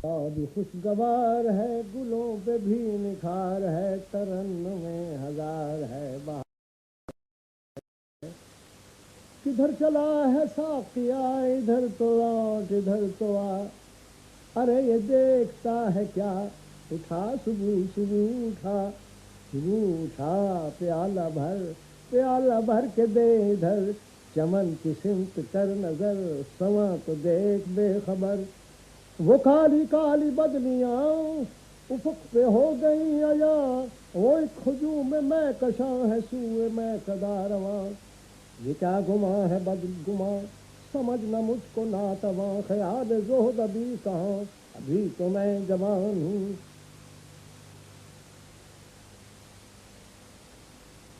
اور خوشگوار ہے، گلوں پہ بھی نکھار ہے، ترنمیں ہزار ہے بہار۔ کدھر چلا ہے ساقیا، ادھر تو لوٹ ادھر تو آ، ارے یہ دیکھتا ہے کیا، اٹھا صبح صبح اٹھا، صبح اٹھا، پیالہ بھر کے دے ادھر، چمن کی سمت کر نظر، سواں تو دیکھ بے خبر۔ وہ کالی کالی بدلیاں افق پہ ہو گئی عیا، وہ ایک ہجوم میں کشاں ہے سوئے میں کدا رواں۔ یہ کیا گماں ہے بدل گماں، سمجھنا مجھ کو ناتواں، خیال زہد ابھی کہاں، ابھی تو میں جوان ہوں۔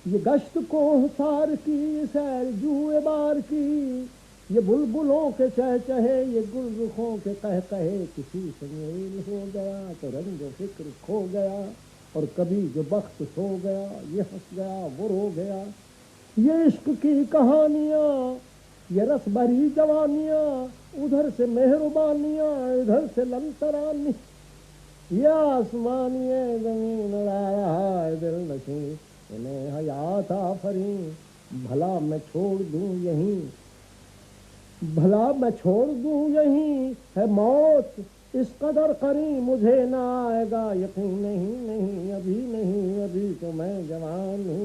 یہ گشت کوہسار کی، یہ سیر جوئے بار کی، یہ بلبلوں کے چہچہے، یہ گل رخوں کے قہقہے، کسی سے میل ہو گیا تو رنگ و فکر کھو گیا، اور کبھی جو بخت سو گیا، یہ ہنس گیا وہ رو گیا۔ یہ عشق کی کہانیاں، یہ رس بھری جوانیاں، ادھر سے مہربانیاں ادھر سے لم ترانی، یہ آسمان یہ زمین اڑا رہا ہے دل نشیں، انہیں حیات آفریں، بھلا میں چھوڑ دوں یہیں، بھلا میں چھوڑ دوں یہیں، ہے موت اس قدر قریب مجھے نہ آئے گا یقین، نہیں نہیں ابھی نہیں، ابھی تو میں جوان ہوں۔